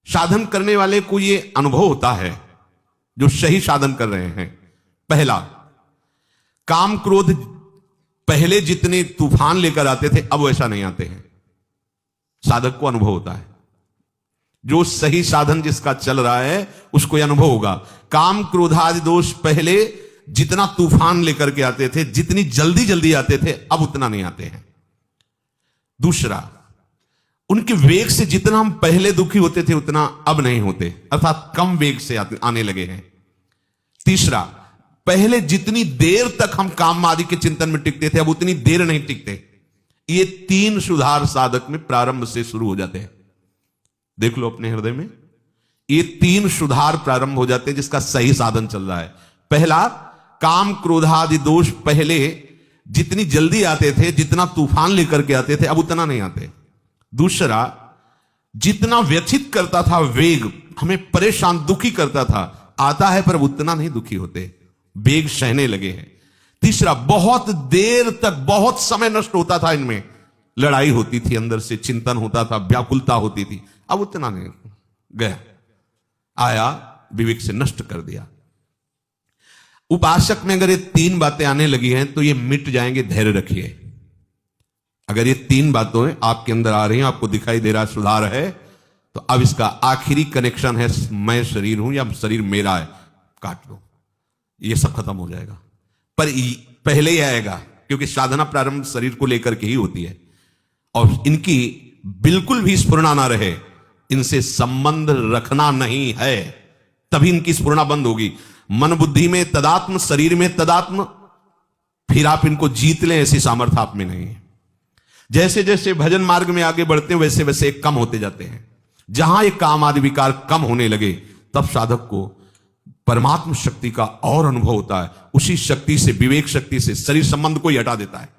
साधन करने वाले को यह अनुभव होता है, जो सही साधन कर रहे हैं। पहला, काम क्रोध पहले जितने तूफान लेकर आते थे अब वैसा नहीं आते हैं। साधक को अनुभव होता है, जो सही साधन जिसका चल रहा है उसको यह अनुभव होगा। काम क्रोधादि दोष पहले जितना तूफान लेकर के आते थे, जितनी जल्दी जल्दी आते थे, अब उतना नहीं आते हैं। दूसरा, उनके वेग से जितना हम पहले दुखी होते थे उतना अब नहीं होते, अर्थात कम वेग से आने लगे हैं। तीसरा, पहले जितनी देर तक हम काम आदि के चिंतन में टिकते थे अब उतनी देर नहीं टिकते। ये 3 सुधार साधक में प्रारंभ से शुरू हो जाते हैं। देख लो अपने हृदय में, ये 3 सुधार प्रारंभ हो जाते हैं जिसका सही साधन चल रहा है। पहला, काम क्रोधादि दोष पहले जितनी जल्दी आते थे, जितना तूफान लेकर के आते थे, अब उतना नहीं आते। दूसरा, जितना व्यथित करता था वेग, हमें परेशान दुखी करता था, आता है पर उतना नहीं दुखी होते, वेग सहने लगे हैं। तीसरा, बहुत देर तक बहुत समय नष्ट होता था, इनमें लड़ाई होती थी, अंदर से चिंतन होता था, व्याकुलता होती थी, अब उतना नहीं, गया आया विवेक से नष्ट कर दिया। उपासक में अगर ये 3 बातें आने लगी हैं तो ये मिट जाएंगे, धैर्य रखिए। अगर ये 3 बातें आपके अंदर आ रही हैं, आपको दिखाई दे रहा सुधार है, तो अब इसका आखिरी कनेक्शन है, मैं शरीर हूं या शरीर मेरा है, काट दो, ये सब खत्म हो जाएगा। पर पहले ही आएगा, क्योंकि साधना प्रारंभ शरीर को लेकर के ही होती है, और इनकी बिल्कुल भी स्फुरना ना रहे, इनसे संबंध रखना नहीं है, तभी इनकी स्फुरना बंद होगी। मन बुद्धि में तदात्म, शरीर में तदात्म, फिर आप इनको जीत लें, ऐसी सामर्थ्य आप में नहीं है। जैसे जैसे भजन मार्ग में आगे बढ़ते हैं वैसे वैसे कम होते जाते हैं। जहां एक काम आदि विकार कम होने लगे तब साधक को परमात्म शक्ति का और अनुभव होता है। उसी शक्ति से, विवेक शक्ति से शरीर संबंध को ही हटा देता है।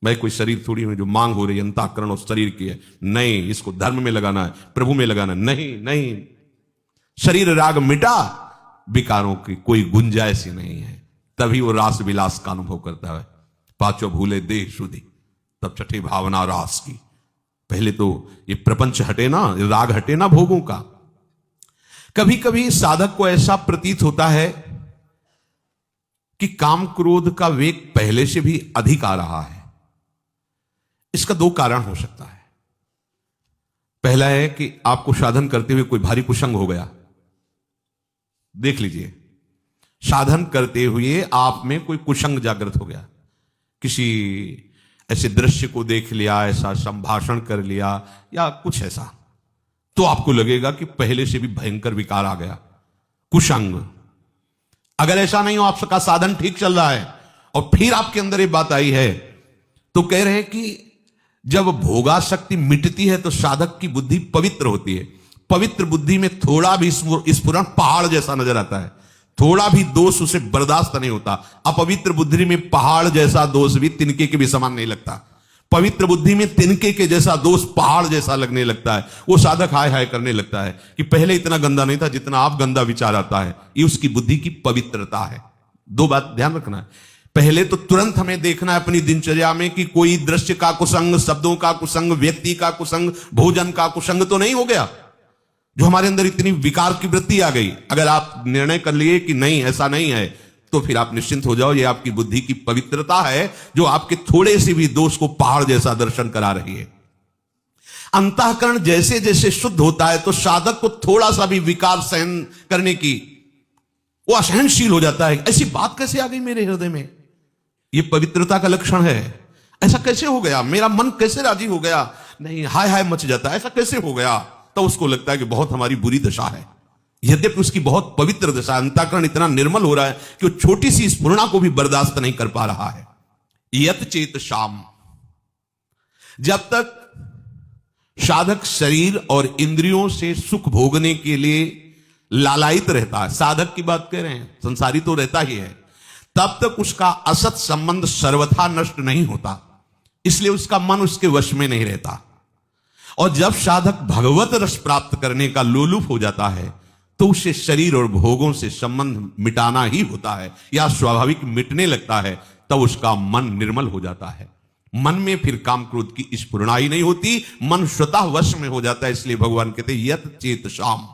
भाई कोई शरीर थोड़ी है जो मांग हो रही है अंतःकरण और शरीर की है, नहीं, इसको धर्म में लगाना है, प्रभु में लगाना है, नहीं नहीं, शरीर राग मिटा, विकारों की कोई गुंजाइश ही नहीं है, तभी वो रास विलास का अनुभव करता है। 5 भूले देह शुद्धि, तब छठी भावना रास की। पहले तो ये प्रपंच हटे ना, राग हटे ना भोगों का। कभी कभी साधक को ऐसा प्रतीत होता है कि काम क्रोध का वेग पहले से भी अधिक आ रहा है। इसका 2 कारण हो सकता है। पहला है कि आपको साधन करते हुए कोई भारी कुसंग हो गया। देख लीजिए, साधन करते हुए आप में कोई कुसंग जागृत हो गया, किसी ऐसे दृश्य को देख लिया, ऐसा संभाषण कर लिया या कुछ ऐसा, तो आपको लगेगा कि पहले से भी भयंकर विकार आ गया, कुसंग। अगर ऐसा नहीं हो, आपका साधन ठीक चल रहा है और फिर आपके अंदर ये बात आई है, तो कह रहे हैं कि जब भोगासक्ति मिटती है तो साधक की बुद्धि पवित्र होती है। पवित्र बुद्धि में थोड़ा भी स्फुरण पहाड़ जैसा नजर आता है, थोड़ा भी दोष उसे बर्दाश्त नहीं होता। अपवित्र बुद्धि में पहाड़ जैसा दोष भी तिनके के भी समान नहीं लगता, पवित्र बुद्धि में तिनके के जैसा दोष पहाड़ जैसा लगने लगता है। वो साधक हाय हाय करने लगता है कि पहले इतना गंदा नहीं था जितना आप गंदा विचार आता है। ये उसकी बुद्धि की पवित्रता है। 2 बात ध्यान रखना है। पहले तो तुरंत हमें देखना है अपनी दिनचर्या में कि कोई दृश्य का कुसंग, शब्दों का कुसंग, व्यक्ति का कुसंग, भोजन का कुसंग तो नहीं हो गया, जो हमारे अंदर इतनी विकार की वृत्ति आ गई। अगर आप निर्णय कर लिए कि नहीं ऐसा नहीं है, तो फिर आप निश्चिंत हो जाओ, ये आपकी बुद्धि की पवित्रता है जो आपके थोड़े से भी दोष को पहाड़ जैसा दर्शन करा रही है। अंतःकरण जैसे जैसे शुद्ध होता है तो साधक को थोड़ा सा भी विकार सहन करने की वो असहनशील हो जाता है। ऐसी बात कैसे आ गई मेरे हृदय में? ये पवित्रता का लक्षण है। ऐसा कैसे हो गया? मेरा मन कैसे राजी हो गया? नहीं, हाय हाय मच जाता है, ऐसा कैसे हो गया? तो उसको लगता है कि बहुत हमारी बुरी दशा है, यद्यपि उसकी बहुत पवित्र दशा। अंतःकरण इतना निर्मल हो रहा है कि वो छोटी सी स्फुरणा को भी बर्दाश्त नहीं कर पा रहा है। यत चेत शाम, जब तक साधक शरीर और इंद्रियों से सुख भोगने के लिए लालायित रहता है, साधक की बात कह रहे हैं, संसारी तो रहता ही है, तब तक उसका असत संबंध सर्वथा नष्ट नहीं होता, इसलिए उसका मन उसके वश में नहीं रहता। और जब साधक भगवत रस प्राप्त करने का लोलुप हो जाता है तो उसे शरीर और भोगों से संबंध मिटाना ही होता है या स्वाभाविक मिटने लगता है, तब उसका मन निर्मल हो जाता है। मन में फिर काम क्रोध की स्फुरणा ही नहीं होती, मन स्वतः वश में हो जाता है। इसलिए भगवान कहते हैं यत चेत शाम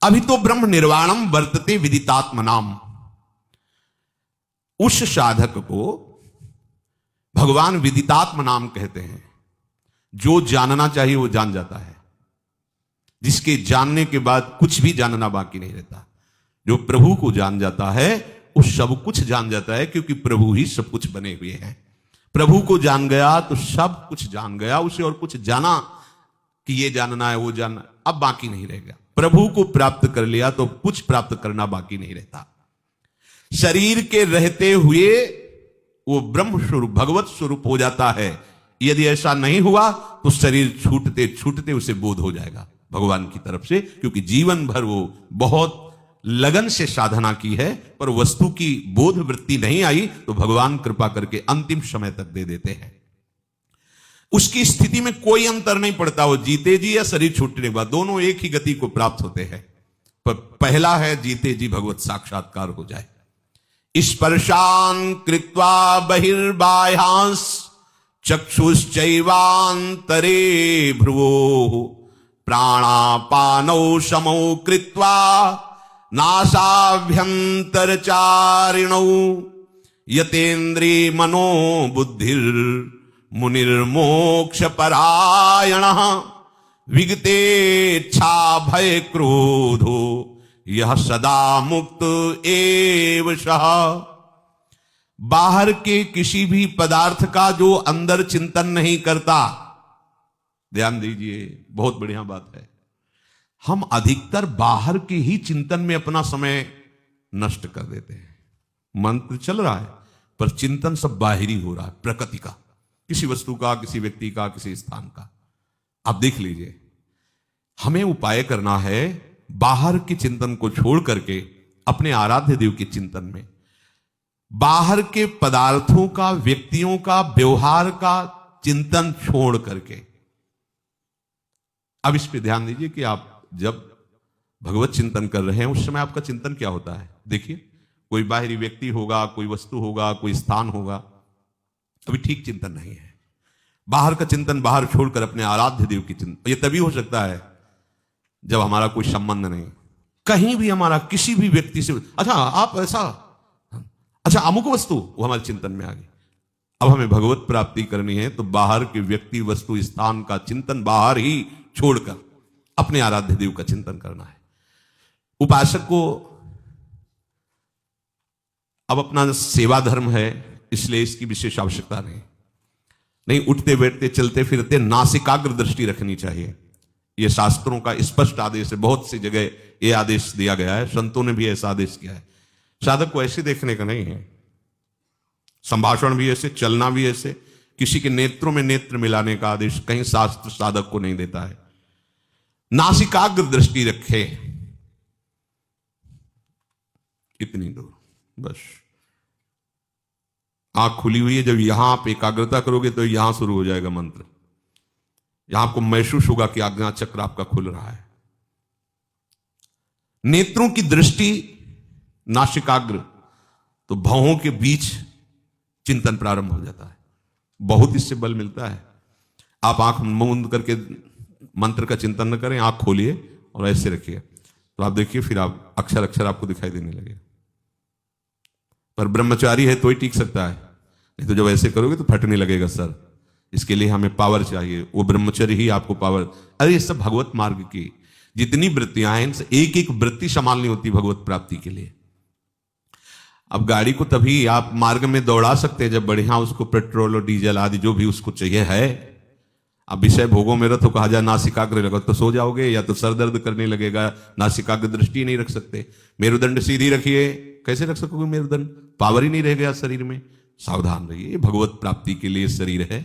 अभी तो ब्रह्म निर्वाणम वर्तते विदितात्मनाम। उस साधक को भगवान विदितात्म नाम कहते हैं। जो जानना चाहिए वो जान जाता है, जिसके जानने के बाद कुछ भी जानना बाकी नहीं रहता। जो प्रभु को जान जाता है वो सब कुछ जान जाता है, क्योंकि प्रभु ही सब कुछ बने हुए हैं। प्रभु को जान गया तो सब कुछ जान गया। उसे और कुछ जाना कि ये जानना है वो जानना, अब बाकी नहीं रहेगा। प्रभु को प्राप्त कर लिया तो कुछ प्राप्त करना बाकी नहीं रहता। शरीर के रहते हुए वो ब्रह्म स्वरूप भगवत स्वरूप हो जाता है। यदि ऐसा नहीं हुआ तो शरीर छूटते छूटते उसे बोध हो जाएगा भगवान की तरफ से, क्योंकि जीवन भर वो बहुत लगन से साधना की है, पर वस्तु की बोध वृत्ति नहीं आई तो भगवान कृपा करके अंतिम समय तक दे देते हैं। उसकी स्थिति में कोई अंतर नहीं पड़ता, वो जीते जी या शरीर छूटने के बाद, दोनों एक ही गति को प्राप्त होते हैं। पर पहला है जीते जी भगवत साक्षात्कार हो जाए। स्पर्शान कृत्वा बहिर्बाह्यांस चक्षुश्चैवान्तरे भ्रुवो प्राणापानौ समौ कृत्वा नासाभ्यंतरचारिणौ यतेन्द्रिय मनो बुद्धिर मुनिर्मोक्ष परायणः विगतेच्छा भय क्रोधो यह सदा मुक्त एव सः। बाहर के किसी भी पदार्थ का जो अंदर चिंतन नहीं करता, ध्यान दीजिए बहुत बढ़िया बात है। हम अधिकतर बाहर के ही चिंतन में अपना समय नष्ट कर देते हैं। मंत्र चल रहा है पर चिंतन सब बाहरी हो रहा है, प्रकृति का, किसी वस्तु का, किसी व्यक्ति का, किसी स्थान का। आप देख लीजिए, हमें उपाय करना है बाहर के चिंतन को छोड़ करके अपने आराध्य देव के चिंतन में, बाहर के पदार्थों का, व्यक्तियों का, व्यवहार का चिंतन छोड़ करके। अब इस पे ध्यान दीजिए कि आप जब भगवत चिंतन कर रहे हैं उस समय आपका चिंतन क्या होता है। देखिए, कोई बाहरी व्यक्ति होगा, कोई वस्तु होगा, कोई स्थान होगा, अभी ठीक चिंतन नहीं है। बाहर का चिंतन बाहर छोड़कर अपने आराध्य देव की चिंतन, ये तभी हो सकता है जब हमारा कोई संबंध नहीं, कहीं भी हमारा किसी भी व्यक्ति से, अच्छा आप ऐसा, अच्छा अमुक वस्तु, वो हमारे चिंतन में आ गई। अब हमें भगवत प्राप्ति करनी है तो बाहर के व्यक्ति, वस्तु, स्थान का चिंतन बाहर ही छोड़कर अपने आराध्य देव का चिंतन करना है। उपासक को अब अपना सेवा धर्म है, इसलिए इसकी विशेष आवश्यकता नहीं। उठते बैठते चलते फिरते नासिकाग्र दृष्टि रखनी चाहिए। यह शास्त्रों का स्पष्ट आदेश है, बहुत सी जगह यह आदेश दिया गया है, संतों ने भी ऐसा आदेश किया है। साधक को ऐसे देखने का नहीं है, संभाषण भी ऐसे, चलना भी ऐसे, किसी के नेत्रों में नेत्र मिलाने का आदेश कहीं शास्त्र साधक को नहीं देता है। नासिकाग्र दृष्टि रखे, इतनी दूर बस। आंख खुली हुई है, जब यहां आप एकाग्रता करोगे तो यहां शुरू हो जाएगा मंत्र। यहां आपको महसूस होगा कि आज्ञा चक्र आपका खुल रहा है। नेत्रों की दृष्टि नासिकाग्र, तो भवों के बीच चिंतन प्रारंभ हो जाता है। बहुत इससे बल मिलता है। आप आंख बंद करके मंत्र का चिंतन न करें, आंख खोलिए और ऐसे रखिए, तो आप देखिए फिर आप अक्षर अक्षर आपको दिखाई देने लगे। पर ब्रह्मचारी है तो ही टिक सकता है, नहीं तो जब ऐसे करोगे तो फटने लगेगा सर। इसके लिए हमें पावर चाहिए, वो ब्रह्मचर्य ही आपको पावर। अरे ये सब भगवत मार्ग की जितनी वृत्तियां हैं, इनसे एक एक वृत्ति संभालनी होती भगवत प्राप्ति के लिए। अब गाड़ी को तभी आप मार्ग में दौड़ा सकते हैं जब बढ़िया उसको पेट्रोल और डीजल आदि जो भी उसको चाहिए है। अब विषय भोगों में रथ कहा जाए नासिकाग्र लगा तो सो जाओगे, या तो सर दर्द करने लगेगा, नासिकाग्र दृष्टि नहीं रख सकते। मेरुदंड सीधी रखिए, कैसे रख सकोगे मेरुदंड, पावर ही नहीं रह गया शरीर में। सावधान रहिए, भगवत प्राप्ति के लिए शरीर है।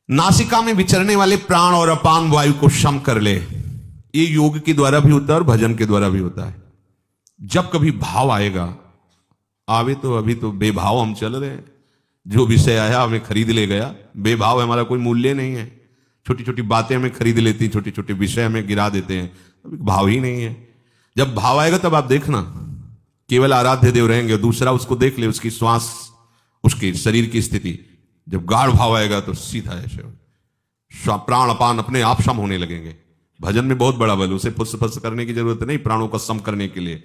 नासिका में विचरने वाले प्राण और अपान वायु को सम कर ले, ये योग के द्वारा भी होता है और भजन के द्वारा भी होता है। जब कभी भाव आएगा, आवे तो अभी तो बेभाव हम चल रहे हैं, जो विषय आया हमें खरीद ले गया, बेभाव हमारा कोई मूल्य नहीं है। छोटी छोटी बातें हमें खरीद लेती, छोटे छोटे विषय हमें गिरा देते हैं, अभी भाव ही नहीं है। जब भाव आएगा तब आप देखना, केवल आराध्य देव रहेंगे, दूसरा उसको देख ले, उसकी श्वास, उसके शरीर की स्थिति, जब गाढ़ भाव आएगा तो सीधा ऐसे प्राण अपान अपने आप सम होने लगेंगे। भजन में बहुत बड़ा बल, उसे फुस फुस करने की जरूरत नहीं, प्राणों को सम करने के लिए।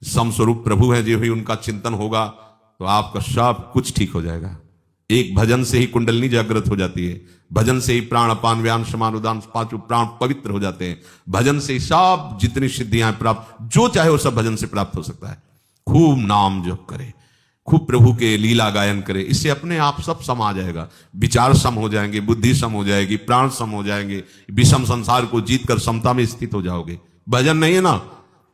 सम स्वरूप प्रभु है, जो भी उनका चिंतन होगा तो आपका सब कुछ ठीक हो जाएगा। एक भजन से ही कुंडलनी जागृत हो जाती है, भजन से ही प्राण अपान व्यान समान उदान पांचों प्राण पवित्र हो जाते हैं, भजन से ही सब जितनी सिद्धियां प्राप्त, जो चाहे वो सब भजन से प्राप्त हो सकता है। खूब नाम जप करे, खूब प्रभु के लीला गायन करे, इससे अपने आप सब सम आ जाएगा। विचार सम हो जाएंगे, बुद्धि सम हो जाएगी, प्राण सम हो जाएंगे, विषम संसार को जीतकर समता में स्थित हो जाओगे। भजन नहीं है ना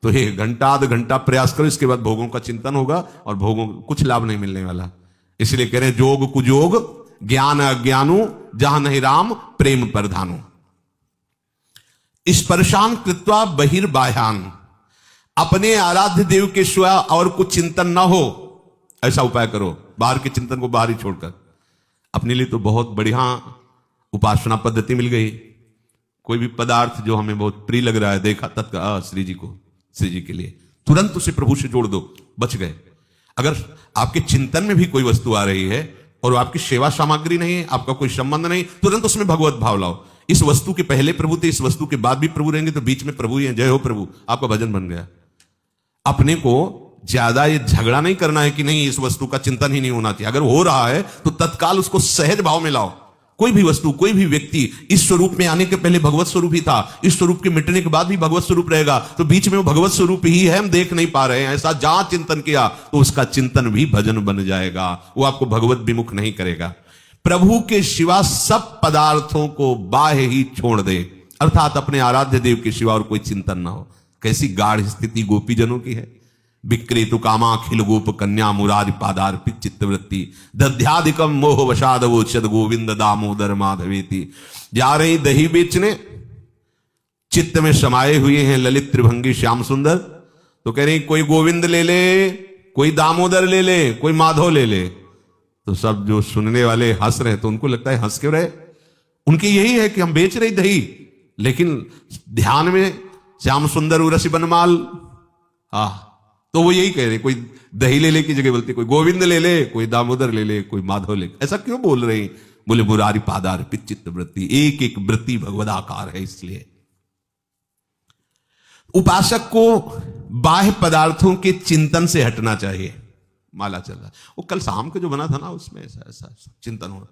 तो ये घंटा आध घंटा प्रयास करो, इसके बाद भोगों का चिंतन होगा और भोगों कुछ लाभ नहीं मिलने वाला। इसलिए कह रहे जोग कुजोग ज्ञान अज्ञानु जहां नहीं राम प्रेम प्रधानु। स्पर्शान कृत्वा बहिर्बाह्यान, अपने आराध्य देव के सिवा और कुछ चिंतन ना हो, ऐसा उपाय करो। बाहर के चिंतन को बाहर ही छोड़कर अपने लिए तो बहुत बढ़िया उपासना पद्धति मिल गई। कोई भी पदार्थ जो हमें बहुत प्रिय लग रहा है, देखा तत्काल श्री जी के लिए तुरंत उसे प्रभु से जोड़ दो, बच गए। अगर आपके चिंतन में भी कोई वस्तु आ रही है और आपकी सेवा सामग्री नहीं है, आपका कोई संबंध नहीं, तुरंत उसमें भगवत भाव लाओ। इस वस्तु के पहले प्रभु थे, इस वस्तु के बाद भी प्रभु रहेंगे, तो बीच में प्रभु ही है। जय हो प्रभु, आपका भजन बन गया। अपने को ज्यादा ये झगड़ा नहीं करना है कि नहीं इस वस्तु का चिंतन ही नहीं होना चाहिए। अगर हो रहा है तो तत्काल उसको सहज भाव में लाओ। कोई भी वस्तु, कोई भी व्यक्ति इस स्वरूप में आने के पहले भगवत स्वरूप ही था, इस स्वरूप के मिटने के बाद भी भगवत स्वरूप रहेगा, तो बीच में वो भगवत स्वरूप ही है, हम देख नहीं पा रहे हैं। ऐसा जहां चिंतन किया तो उसका चिंतन भी भजन बन जाएगा, वो आपको भगवत विमुख नहीं करेगा। प्रभु के सिवा सब पदार्थों को बाह्य ही छोड़ दे, अर्थात अपने आराध्य देव के सिवा और कोई चिंतन ना हो। कैसी गाढ़ स्थिति गोपीजनों की है। विक्रेतु कामा खिल गोप कन्या मुरारी पादार्पित चित्तवृत्ति दध्याधिकम मोह वशादवोचद गोविंद दामोदर माधवेति। जा रही दही बेचने, चित्त में समाये हुए हैं ललित त्रिभंगी श्याम सुंदर, तो कह रही कोई गोविंद ले ले, कोई दामोदर ले ले, कोई माधव ले ले। तो सब जो सुनने वाले हंस रहे, तो उनको लगता है हंस क्यों रहे, उनकी यही है कि हम बेच रहे दही, लेकिन ध्यान में श्याम सुंदर उरसी बनमाल। तो वो यही कह रहे, कोई दही ले ले की जगह बोलते कोई गोविंद ले ले, कोई दामोदर ले ले, कोई माधव ले। ऐसा क्यों बोल रहे हैं? बोले मुरारी पादार्पित चित्त वृत्ति, एक एक वृत्ति भगवदाकार है। इसलिए उपासक को बाह्य पदार्थों के चिंतन से हटना चाहिए। माला चल रहा, वो कल शाम को जो बना था ना, उसमें ऐसा ऐसा चिंतन हो रहा,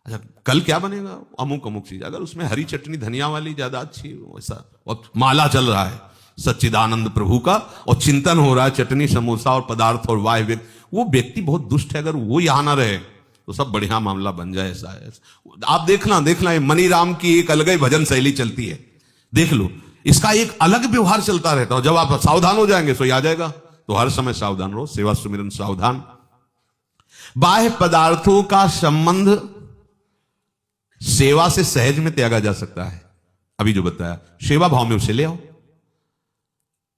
अच्छा कल क्या बनेगा, अमुक अमुक चीज, अगर उसमें हरी चटनी धनिया वाली ज्यादा अच्छी, वैसा। और माला चल रहा है सच्चिदानंद प्रभु का, और चिंतन हो रहा है चटनी समोसा और पदार्थ और वाह, वो व्यक्ति बहुत दुष्ट है। अगर वो यहां ना रहे तो सब बढ़िया मामला बन जाए। ऐसा है, आप देखना ये मनी राम की एक अलग ही भजन शैली चलती है, देख लो, इसका एक अलग व्यवहार चलता रहता है। जब आप सावधान हो जाएंगे सो आ जाएगा, तो हर समय सावधान रहो, सेवा सुमिरन सावधान। बाह्य पदार्थों का संबंध सेवा से सहज में त्यागा जा सकता है। अभी जो बताया, सेवा भाव में उसे ले आओ,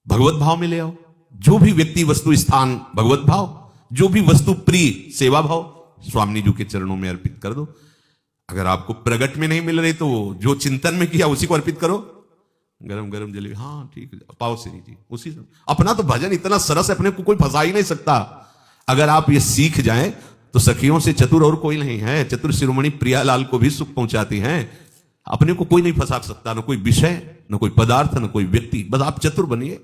भगवत भाव में ले आओ। जो भी व्यक्ति वस्तु स्थान भगवत भाव, जो भी वस्तु प्रिय सेवा भाव, स्वामी जी के चरणों में अर्पित कर दो। अगर आपको प्रगट में नहीं मिल रही तो जो चिंतन में किया उसी को अर्पित करो। गरम गरम जलेबी, हाँ ठीक है, पाओ श्री जी, उसी से। अपना तो भजन इतना सरस है, अपने को कोई फंसा ही नहीं सकता। अगर आप ये सीख जाएं तो सखियों से चतुर और कोई नहीं है। चतुर शिरोमणि प्रियालाल को भी सुख पहुंचाती हैं। अपने को कोई नहीं फंसा सकता, न कोई विषय, न कोई पदार्थ, न कोई व्यक्ति। बस आप चतुर बनिए।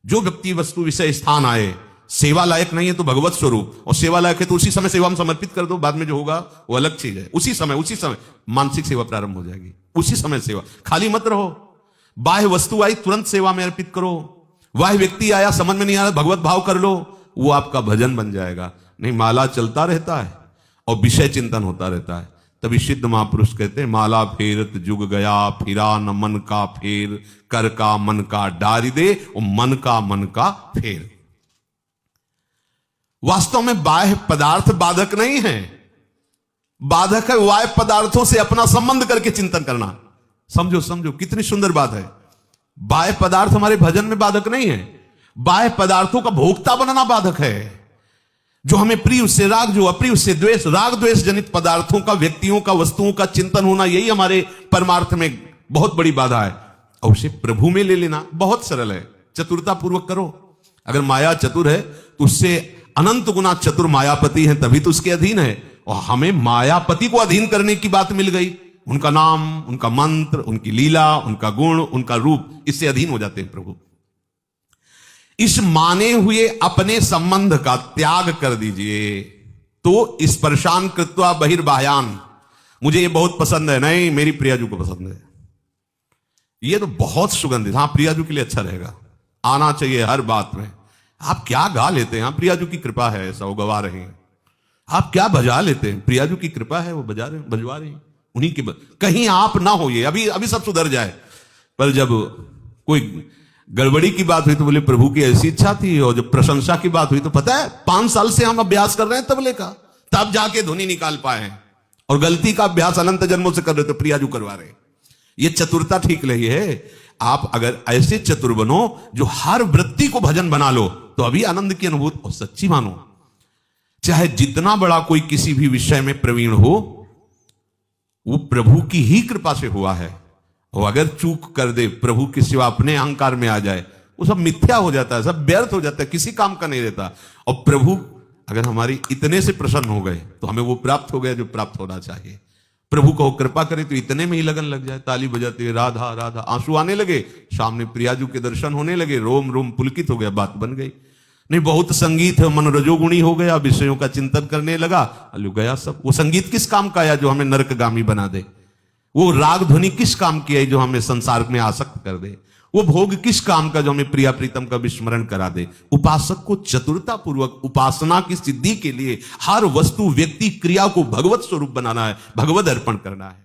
जो व्यक्ति वस्तु विषय स्थान आए, सेवा लायक नहीं है तो भगवत स्वरूप, और सेवा लायक है तो उसी समय सेवा में समर्पित कर दो। बाद में जो होगा वो अलग चीज है। उसी समय मानसिक सेवा प्रारंभ हो जाएगी, उसी समय सेवा। खाली मत रहो, बाह्य वस्तु आई तुरंत सेवा में अर्पित करो। बाह्य व्यक्ति आया समझ में नहीं आया, भगवत भाव कर लो, वो आपका भजन बन जाएगा। नहीं, माला चलता रहता है और विषय चिंतन होता रहता है। तभी सिद्ध महापुरुष कहते हैं, माला फेरत जुग गया, फिरा न मन का फेर, कर का मन का डारी दे, और मन का फेर। वास्तव में बाह्य पदार्थ बाधक नहीं है, बाधक है बाह्य पदार्थों से अपना संबंध करके चिंतन करना। समझो कितनी सुंदर बात है। बाह्य पदार्थ हमारे भजन में बाधक नहीं है, बाह्य पदार्थों का भोक्ता बनना बाधक है। जो हमें प्रिय उससे राग, जो अप्रिय उससे द्वेष। राग द्वेष जनित पदार्थों का, व्यक्तियों का, वस्तुओं का चिंतन होना, यही हमारे परमार्थ में बहुत बड़ी बाधा है। और उसे प्रभु में ले लेना बहुत सरल है, चतुरता पूर्वक करो। अगर माया चतुर है तो उससे अनंत गुना चतुर मायापति है, तभी तो उसके अधीन है। और हमें मायापति को अधीन करने की बात मिल गई। उनका नाम, उनका मंत्र, उनकी लीला, उनका गुण, उनका रूप, इससे अधीन हो जाते हैं प्रभु। इस माने हुए अपने संबंध का त्याग कर दीजिए। तो स्पर्शान कृत्वा बहिर्बाह्यान, मुझे ये बहुत पसंद है, नहीं मेरी प्रियाजू को पसंद है, ये तो बहुत सुगंधित, हाँ प्रियाजू के लिए अच्छा रहेगा, आना चाहिए हर बात में। आप क्या गा लेते हैं, हाँ प्रियाजू की कृपा है, ऐसा वो गवा रहे हैं। आप क्या बजा लेते हैं, प्रियाजू की कृपा है, वो बजा रहे हैं, बजवा रहे हैं उन्हीं के कहीं आप ना हो, ये अभी सब सुधर जाए। पर जब कोई गड़बड़ी की बात हुई तो बोले प्रभु की ऐसी इच्छा थी, और जब प्रशंसा की बात हुई तो पता है 5 साल से हम अभ्यास कर रहे हैं तबले का, तब जाके ध्वनि निकाल पाए हैं, और गलती का अभ्यास अनंत जन्मों से कर रहे तो प्रियाजू करवा रहे। ये चतुरता ठीक नहीं है। आप अगर ऐसे चतुर बनो जो हर वृत्ति को भजन बना लो, तो अभी आनंद की अनुभूति और सच्ची मानो। चाहे जितना बड़ा कोई किसी भी विषय में प्रवीण हो, वो प्रभु की ही कृपा से हुआ है। और अगर चूक कर दे, प्रभु के सिवा अपने अहंकार में आ जाए, वो सब मिथ्या हो जाता है, सब व्यर्थ हो जाता है, किसी काम का नहीं रहता। और प्रभु अगर हमारी इतने से प्रसन्न हो गए तो हमें वो प्राप्त हो गया जो प्राप्त होना चाहिए। प्रभु को कृपा करे तो इतने में ही लगन लग जाए, ताली बजाते राधा राधा, आंसू आने लगे, सामने प्रियाजू के दर्शन होने लगे, रोम रोम पुलकित हो गया, बात बन गई। नहीं बहुत संगीत है, मन रजोगुणी हो गया, विषयों का चिंतन करने लगा, अलू गया सब। वो संगीत किस काम का आया जो हमें नरकगामी बना दे? वो राग ध्वनि किस काम की है जो हमें संसार में आसक्त कर दे? वो भोग किस काम का जो हमें प्रिया प्रीतम का विस्मरण करा दे? उपासक को चतुरता पूर्वक उपासना की सिद्धि के लिए हर वस्तु, व्यक्ति, क्रिया को भगवत स्वरूप बनाना है, भगवत अर्पण करना है।